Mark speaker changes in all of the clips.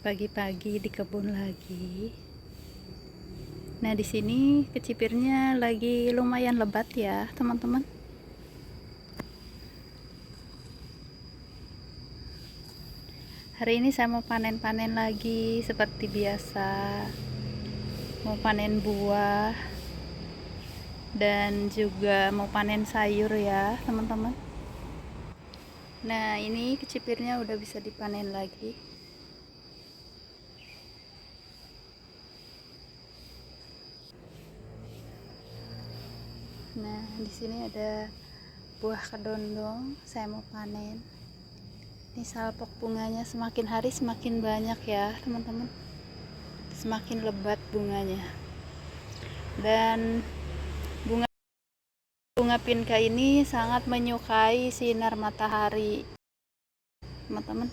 Speaker 1: pagi-pagi di kebun lagi. Nah, di sini kecipirnya lagi lumayan lebat ya, teman-teman. Hari ini saya mau panen-panen lagi seperti biasa. Mau panen buah dan juga mau panen sayur ya, teman-teman. Nah, ini kecipirnya udah bisa dipanen lagi. Nah, di sini ada buah kedondong, saya mau panen. Ini salpok bunganya semakin hari semakin banyak ya, teman-teman. Semakin lebat bunganya. Dan bunga pinka ini sangat menyukai sinar matahari, teman-teman.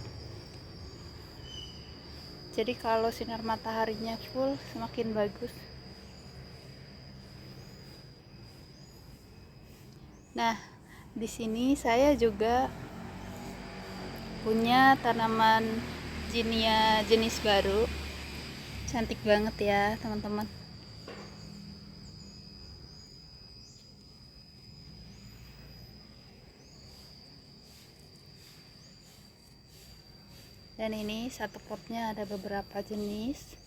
Speaker 1: Jadi kalau sinar mataharinya full semakin bagus. Nah, di sini saya juga punya tanaman zinnia jenis baru. Cantik banget ya, teman-teman. Dan ini satu potnya ada beberapa jenis.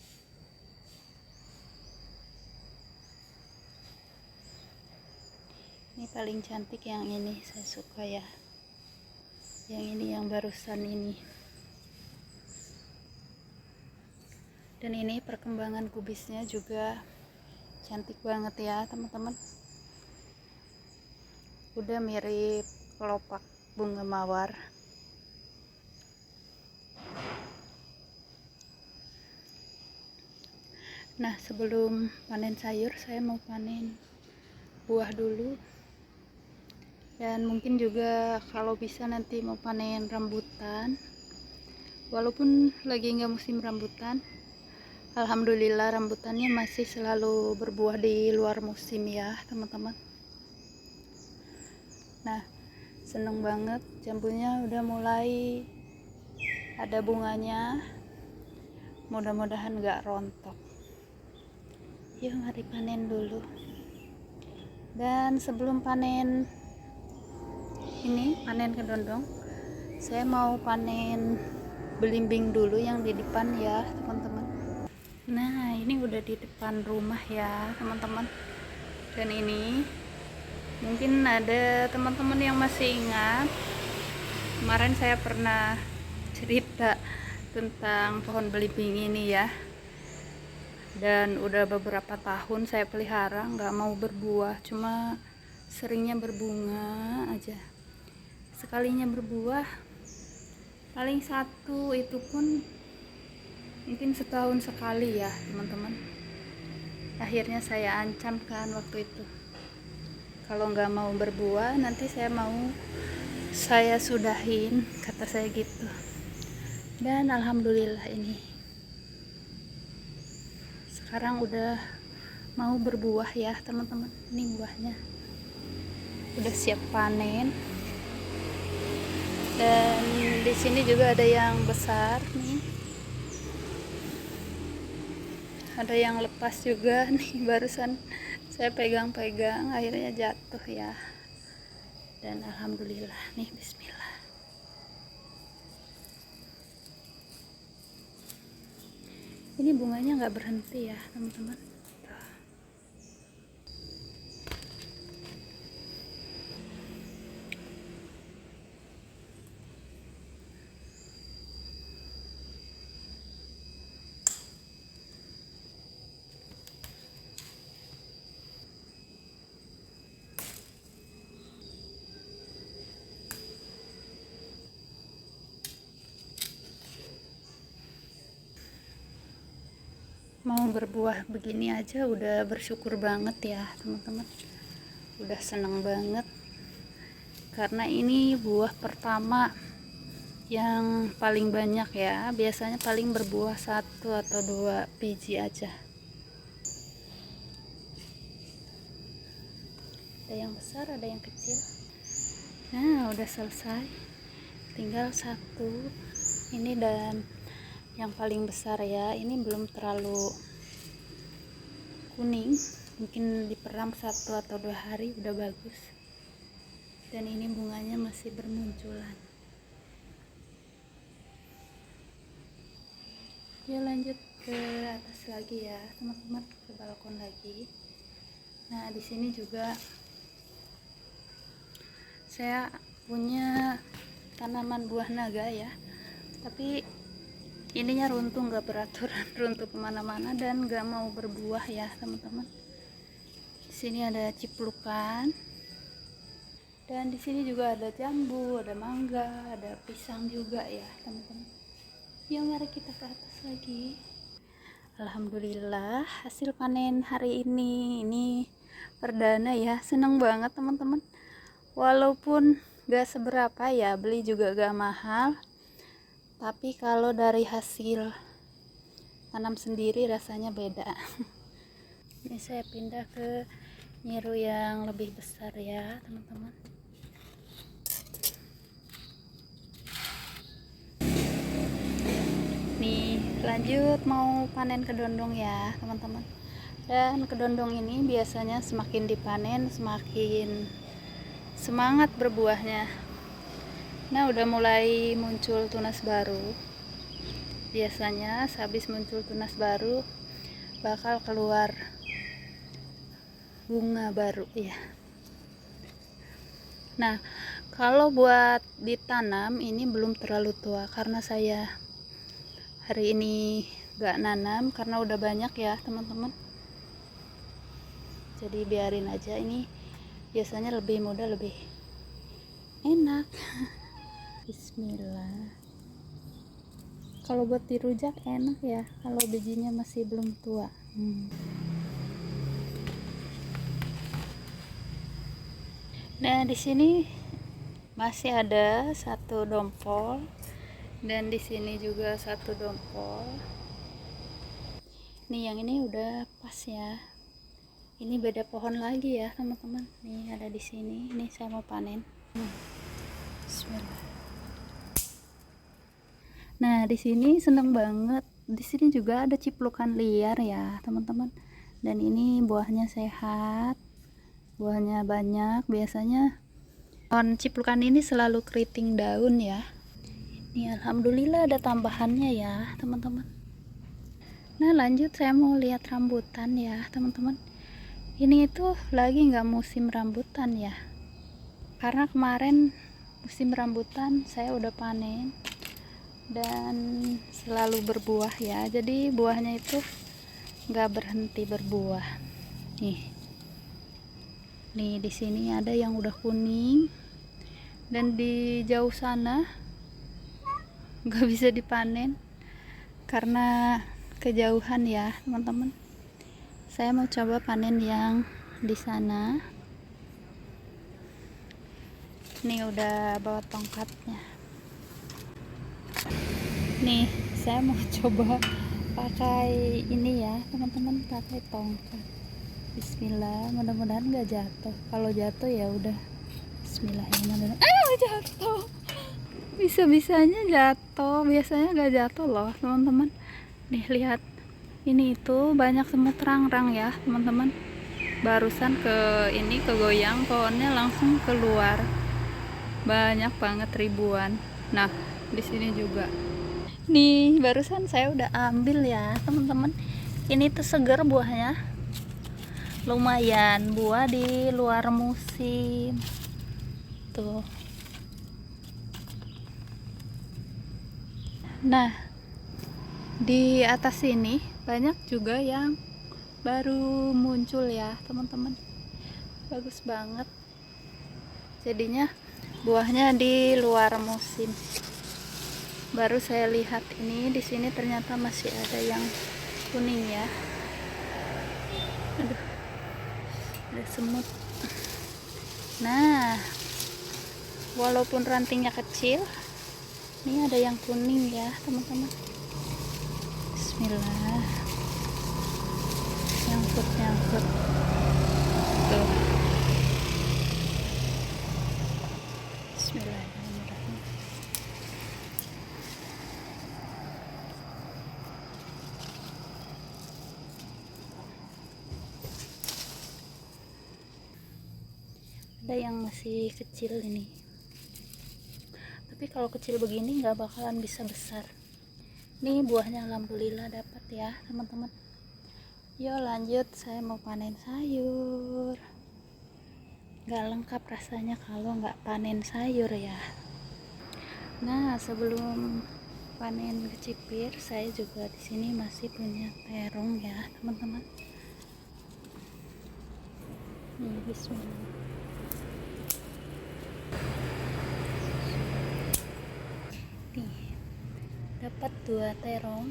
Speaker 1: Ini paling cantik yang ini, saya suka ya. Yang ini yang barusan ini. Dan ini perkembangan kubisnya juga cantik banget ya, teman-teman. Udah mirip kelopak bunga mawar. Nah, sebelum panen sayur saya mau panen buah dulu. Dan mungkin juga kalau bisa nanti mau panen rambutan. Walaupun lagi nggak musim rambutan, alhamdulillah rambutannya masih selalu berbuah di luar musim ya, teman-teman. Nah, seneng banget jambunya udah mulai ada bunganya. Mudah-mudahan nggak rontok. Yuk, mari panen dulu. Dan sebelum panen ini, panen kedondong, saya mau panen belimbing dulu yang di depan ya, teman-teman. Nah, ini udah di depan rumah ya, teman-teman. Dan ini mungkin ada teman-teman yang masih ingat, kemarin saya pernah cerita tentang pohon belimbing ini ya. Dan udah beberapa tahun saya pelihara, nggak mau berbuah, cuma seringnya berbunga aja. Sekalinya berbuah paling satu, itu pun mungkin setahun sekali ya, teman-teman. Akhirnya saya ancamkan waktu itu, kalau nggak mau berbuah nanti saya sudahin, kata saya gitu. Dan alhamdulillah ini sekarang udah mau berbuah ya, teman-teman. Ini buahnya udah siap panen. Dan di sini juga ada yang besar nih, ada yang lepas juga nih, barusan saya pegang-pegang akhirnya jatuh ya. Dan alhamdulillah nih, bismillah. Ini bunganya nggak berhenti ya, teman-teman. Mau berbuah begini aja udah bersyukur banget ya, teman-teman. Udah seneng banget karena ini buah pertama yang paling banyak ya. Biasanya paling berbuah 1 atau 2 biji aja. Ada yang besar, ada yang kecil. Nah, udah selesai, tinggal 1 ini. Dan yang paling besar ya. Ini belum terlalu kuning, mungkin diperam 1 atau 2 hari udah bagus. Dan ini bunganya masih bermunculan. Ya, lanjut ke atas lagi ya teman-teman, ke balkon lagi. Nah, di sini juga saya punya tanaman buah naga ya, tapi ininya runtuh, nggak beraturan, runtuh kemana-mana dan nggak mau berbuah ya teman-teman. Di sini ada ciplukan, dan di sini juga ada jambu, ada mangga, ada pisang juga ya teman-teman. Yuk, mari kita ke atas lagi. Alhamdulillah, hasil panen hari ini perdana ya, seneng banget teman-teman. Walaupun gak seberapa ya, beli juga gak mahal, tapi kalau dari hasil tanam sendiri rasanya beda. Ini saya pindah ke nyiru yang lebih besar ya teman-teman. Nih, lanjut mau panen kedondong ya teman-teman. Dan kedondong ini biasanya semakin dipanen semakin semangat berbuahnya. Nah, udah mulai muncul tunas baru. Biasanya habis muncul tunas baru bakal keluar bunga baru ya. Nah, kalau buat ditanam ini belum terlalu tua karena saya hari ini gak nanam karena udah banyak ya teman-teman. Jadi biarin aja, ini biasanya lebih mudah, lebih enak. Bismillah. Kalau buat dirujak enak ya kalau bijinya masih belum tua. Nah, di sini masih ada 1 dompol dan di sini juga 1 dompol. Nih, yang ini udah pas ya. Ini beda pohon lagi ya teman-teman. Nih ada di sini. Ini saya mau panen. Bismillah. Nah, di sini seneng banget. Di sini juga ada ciplukan liar ya teman-teman. Dan ini buahnya sehat, buahnya banyak. Biasanya pohon ciplukan ini selalu keriting daun ya. Ini alhamdulillah ada tambahannya ya teman-teman. Nah, lanjut saya mau lihat rambutan ya teman-teman. Ini itu lagi nggak musim rambutan ya, karena kemarin musim rambutan saya udah panen dan selalu berbuah ya, jadi buahnya itu nggak berhenti berbuah. Nih di sini ada yang udah kuning dan di jauh sana nggak bisa dipanen karena kejauhan ya teman-teman. Saya mau coba panen yang di sana. Nih udah bawa tongkatnya. Nih saya mau coba pakai ini ya teman-teman, pakai tongkat. Bismillah, mudah-mudahan nggak jatuh. Kalau jatuh ya udah. Bismillahirrahmanirrahim. Jatuh. Bisa-bisanya jatuh. Biasanya nggak jatuh loh teman-teman. Nih lihat. Ini itu banyak semut rangrang ya teman-teman. Barusan kegoyang pohonnya, langsung keluar banyak banget, ribuan. Nah, di sini juga. Nih barusan saya udah ambil ya teman-teman. Ini tuh segar buahnya, lumayan, buah di luar musim tuh. Nah, di atas sini banyak juga yang baru muncul ya teman-teman, bagus banget jadinya, buahnya di luar musim. Baru saya lihat ini di sini ternyata masih ada yang kuning ya. Aduh, ada semut. Nah, walaupun rantingnya kecil, ini ada yang kuning ya teman-teman. Bismillah. Nyangkut tuh. Bismillahirrahmanirrahim. ada yang masih kecil ini, tapi kalau kecil begini nggak bakalan bisa besar. Nih buahnya alhamdulillah dapat ya teman-teman. Yuk lanjut, saya mau panen sayur. Nggak lengkap rasanya kalau nggak panen sayur ya. Nah, sebelum panen kecipir, saya juga di sini masih punya terong ya teman-teman. Bismillah. Nih, dapat 2 terong.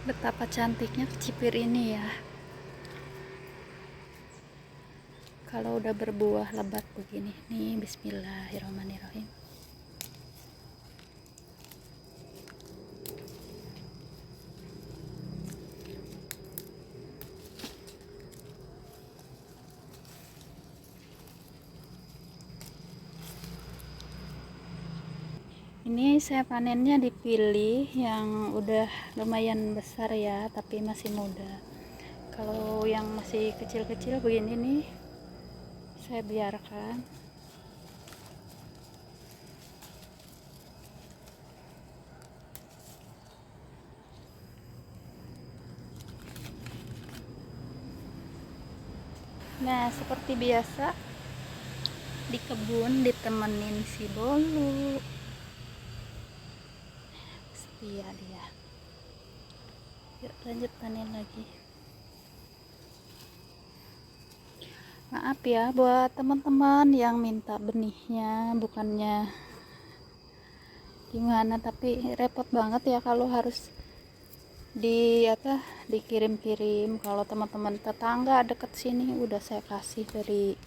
Speaker 1: Betapa cantiknya kecipir ini ya. Kalau udah berbuah lebat begini. Nih, bismillahirrahmanirrahim. Ini saya panennya dipilih yang udah lumayan besar ya, tapi masih muda. Kalau yang masih kecil-kecil begini nih, saya biarkan. Nah, seperti biasa di kebun ditemenin si Bolu. Setia dia. Yuk lanjut panen lagi. Maaf ya buat teman-teman yang minta benihnya, bukannya gimana, tapi repot banget ya kalau harus dikirim-kirim. Kalau teman-teman tetangga deket sini udah saya kasih dari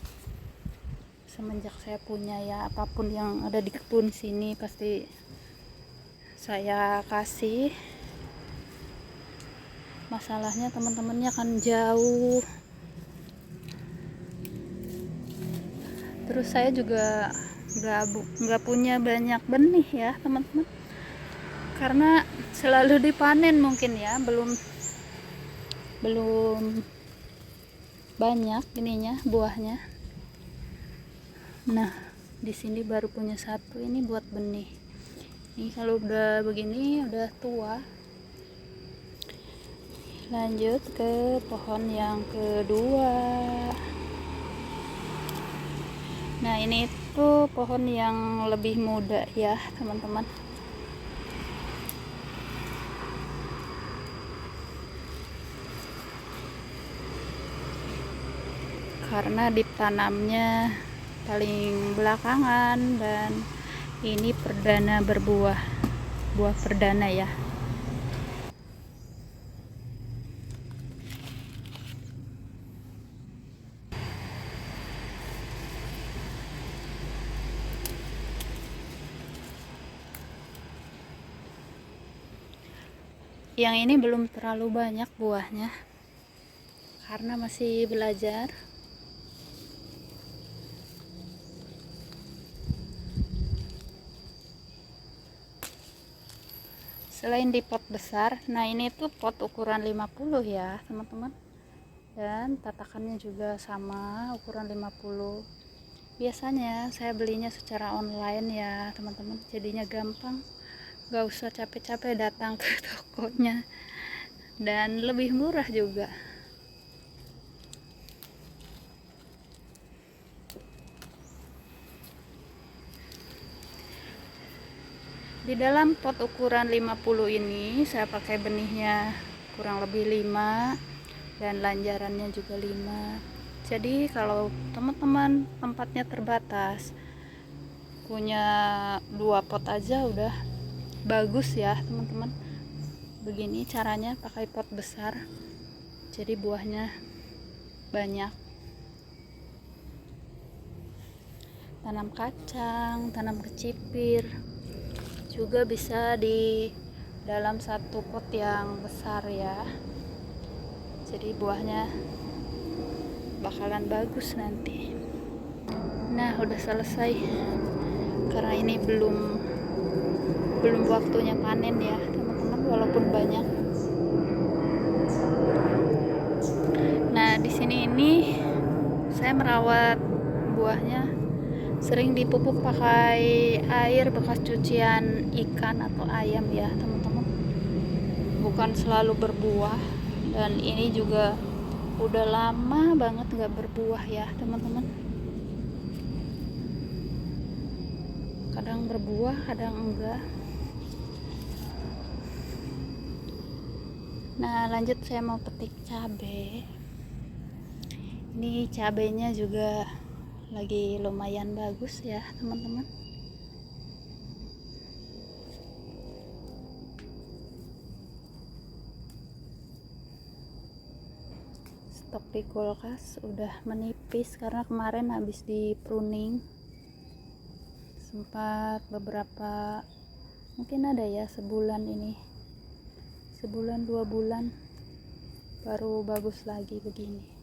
Speaker 1: semenjak saya punya ya, apapun yang ada di kebun sini pasti saya kasih. Masalahnya teman-temannya kan jauh, terus saya juga nggak punya banyak benih ya teman-teman, karena selalu dipanen mungkin ya, belum banyak ininya buahnya. Nah, di sini baru punya 1 ini buat benih. Ini kalau udah begini udah tua. Lanjut ke pohon yang kedua. Nah, ini tuh pohon yang lebih muda ya teman-teman. Karena ditanamnya paling belakangan dan ini perdana berbuah, buah perdana ya. Yang ini belum terlalu banyak buahnya karena masih belajar. Selain di pot besar, nah ini tuh pot ukuran 50 ya teman-teman, dan tatakannya juga sama ukuran 50. Biasanya saya belinya secara online ya teman-teman, jadinya gampang, gak usah capek-capek datang ke tokonya, dan lebih murah juga. Di dalam pot ukuran 50 ini saya pakai benihnya kurang lebih 5 dan lanjarannya juga 5. Jadi kalau teman-teman tempatnya terbatas, punya 2 pot aja udah bagus ya teman-teman. Begini caranya, pakai pot besar jadi buahnya banyak. Tanam kacang, tanam kecipir juga bisa di dalam 1 pot yang besar ya, jadi buahnya bakalan bagus nanti. Nah, udah selesai karena ini belum waktunya panen ya teman-teman, walaupun banyak. di sini ini saya merawat buahnya, sering dipupuk pakai air bekas cucian ikan atau ayam ya teman-teman, bukan selalu berbuah. Dan ini juga udah lama banget nggak berbuah ya teman-teman, kadang berbuah kadang enggak. Nah lanjut, saya mau petik cabai. Ini cabainya juga lagi lumayan bagus ya teman-teman. Stok di kulkas udah menipis karena kemarin habis di pruning, sempat beberapa, mungkin ada ya sebulan ini, sebulan 2 bulan baru bagus lagi begini.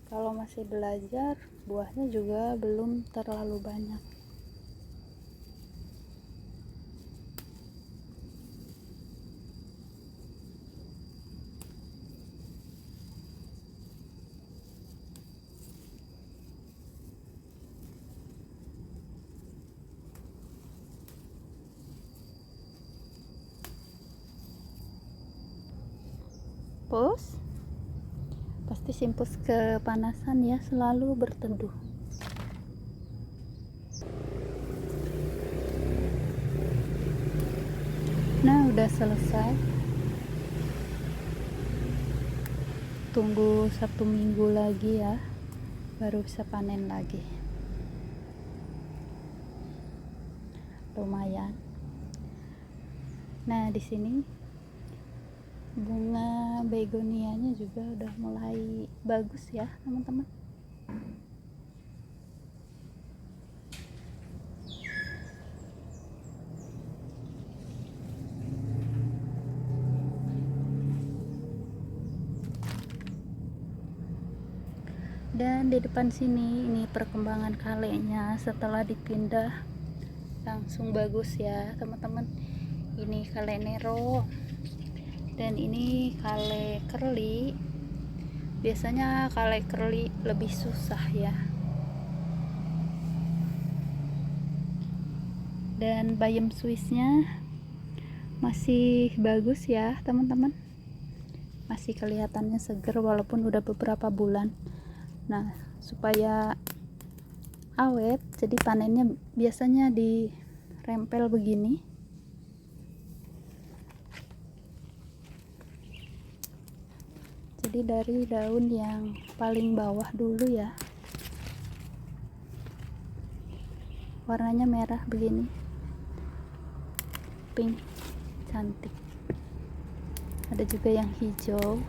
Speaker 1: Kalau masih belajar, buahnya juga belum terlalu banyak. Pus, pasti simpus kepanasan ya, selalu berteduh. Nah udah selesai, tunggu 1 minggu lagi ya baru bisa panen lagi. Lumayan. Nah di sini bunga begonianya juga udah mulai bagus ya teman-teman. Dan di depan sini ini perkembangan kalenya setelah dipindah langsung bagus ya teman-teman. Ini kale nero dan ini kale curly. Biasanya kale curly lebih susah ya. Dan bayam Swissnya masih bagus ya teman-teman, masih kelihatannya seger walaupun udah beberapa bulan. Nah supaya awet, jadi panennya biasanya dirempel begini. Jadi dari daun yang paling bawah dulu ya, warnanya merah begini, pink, cantik. Ada juga yang hijau.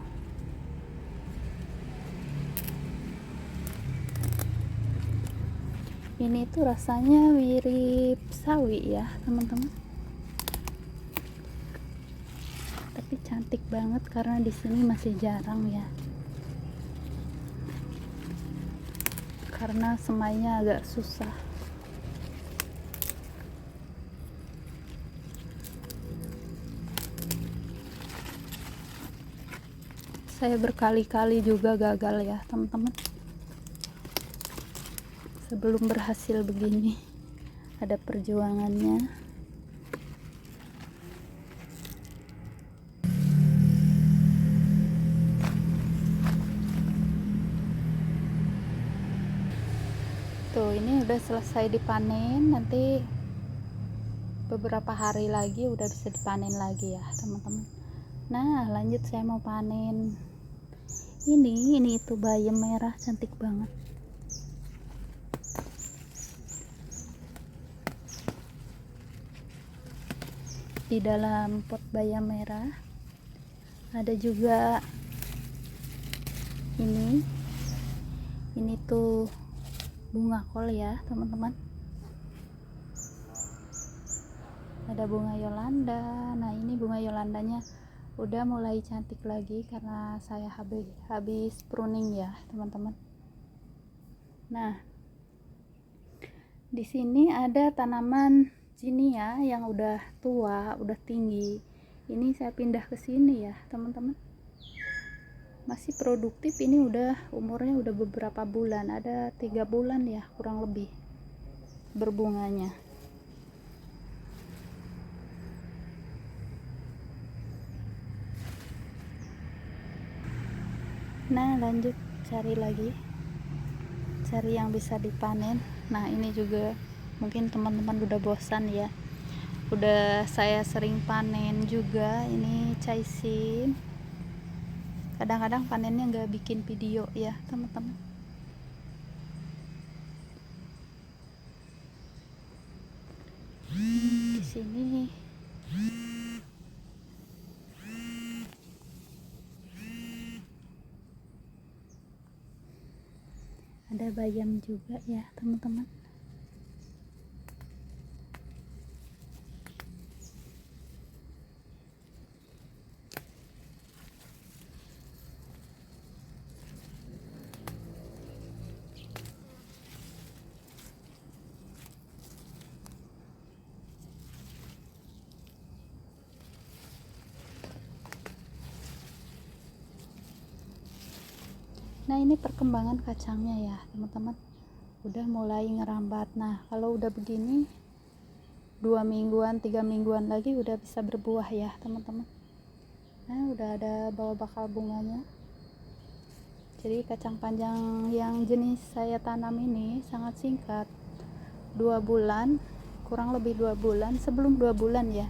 Speaker 1: Ini tuh rasanya mirip sawi ya teman-teman, tapi cantik banget karena di sini masih jarang ya, karena semainya agak susah. Saya berkali-kali juga gagal ya teman-teman sebelum berhasil begini, ada perjuangannya. Tuh ini udah selesai dipanen, nanti beberapa hari lagi udah bisa dipanen lagi ya teman-teman. Nah lanjut, saya mau panen ini itu bayam merah cantik banget. Di dalam pot bayam merah ada juga ini tuh bunga kol ya teman-teman, ada bunga Yolanda. Nah ini bunga Yolandanya udah mulai cantik lagi karena saya habis pruning ya teman-teman. Nah di sini ada tanaman Zinia yang udah tua, udah tinggi, ini saya pindah ke sini ya teman-teman. Masih produktif, ini udah umurnya udah beberapa bulan, ada 3 bulan ya kurang lebih berbunganya. Nah lanjut cari lagi, cari yang bisa dipanen. Nah ini juga mungkin teman-teman udah bosan ya, udah saya sering panen juga. Ini caisim, kadang-kadang panennya nggak bikin video ya teman-teman. Di sini ada bayam juga ya teman-teman. Nah ini perkembangan kacangnya ya teman-teman, udah mulai ngerambat. Nah kalau udah begini 2 mingguan 3 mingguan lagi udah bisa berbuah ya teman-teman. Nah udah ada bawa bakal bunganya. Jadi kacang panjang yang jenis saya tanam ini sangat singkat, 2 bulan, kurang lebih 2 bulan, sebelum 2 bulan ya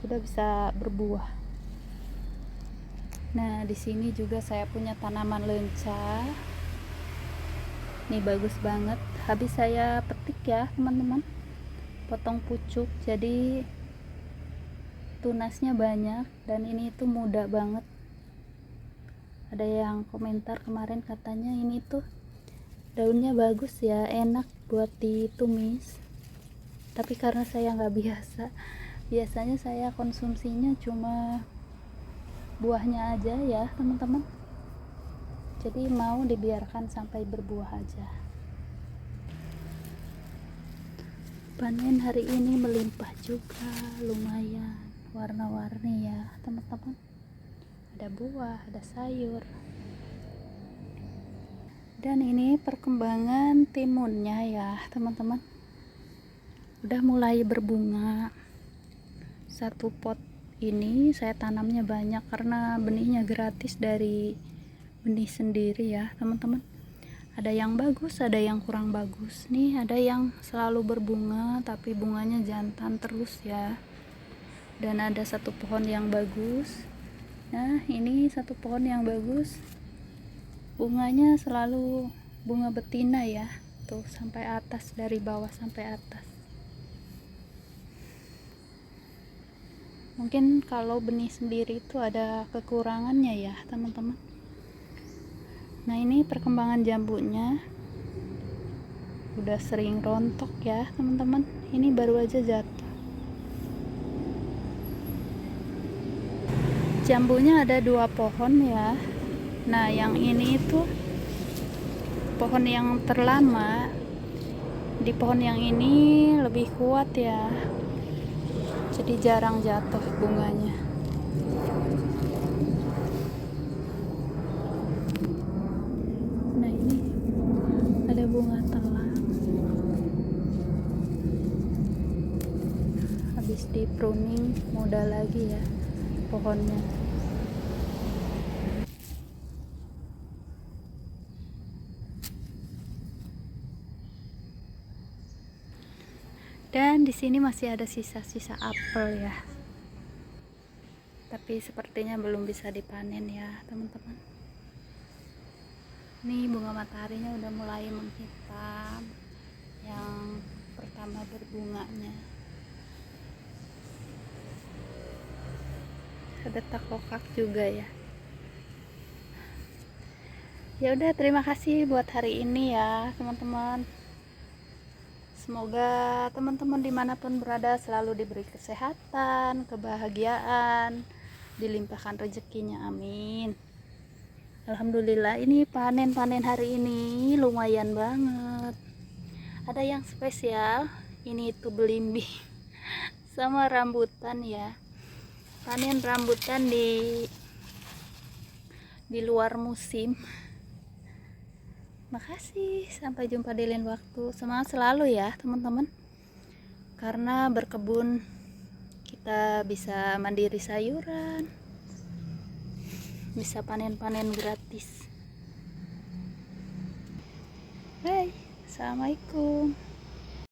Speaker 1: udah bisa berbuah. Nah di sini juga saya punya tanaman lenca, ini bagus banget, habis saya petik ya teman-teman, potong pucuk jadi tunasnya banyak dan ini tuh muda banget. Ada yang komentar kemarin katanya ini tuh daunnya bagus ya, enak buat ditumis, tapi karena saya nggak biasa, biasanya saya konsumsinya cuma buahnya aja ya teman-teman, jadi mau dibiarkan sampai berbuah aja. Panen hari ini melimpah juga, lumayan warna-warni ya teman-teman, ada buah, ada sayur. Dan ini perkembangan timunnya ya teman-teman, udah mulai berbunga. Satu pot ini saya tanamnya banyak karena benihnya gratis dari benih sendiri ya teman-teman. Ada yang bagus, ada yang kurang bagus. Nih ada yang selalu berbunga tapi bunganya jantan terus ya, dan ada satu pohon yang bagus. Nah ini satu pohon yang bagus, bunganya selalu bunga betina ya, tuh sampai atas, dari bawah sampai atas. Mungkin kalau benih sendiri itu ada kekurangannya ya teman-teman. Nah ini perkembangan jambunya udah sering rontok ya teman-teman, ini baru aja jatuh. Jambunya ada 2 pohon ya. Nah yang ini itu pohon yang terlama, di pohon yang ini lebih kuat ya, jadi jarang jatuh bunganya. Nah ini ada bunga telang, habis di pruning muda lagi ya pohonnya. Dan di sini masih ada sisa-sisa apel ya, tapi sepertinya belum bisa dipanen ya teman-teman. Ini bunga mataharinya udah mulai menghitam, yang pertama berbunganya. Ada takokak juga ya. Ya udah, terima kasih buat hari ini ya teman-teman. Semoga teman-teman dimanapun berada selalu diberi kesehatan, kebahagiaan, dilimpahkan rezekinya, amin. Alhamdulillah ini panen-panen hari ini lumayan banget. Ada yang spesial, ini itu belimbing. sama rambutan ya. Panen rambutan di luar musim. Makasih, sampai jumpa di lain waktu. Semangat selalu ya teman-teman, karena berkebun kita bisa mandiri sayuran, bisa panen-panen gratis. Hai, assalamualaikum.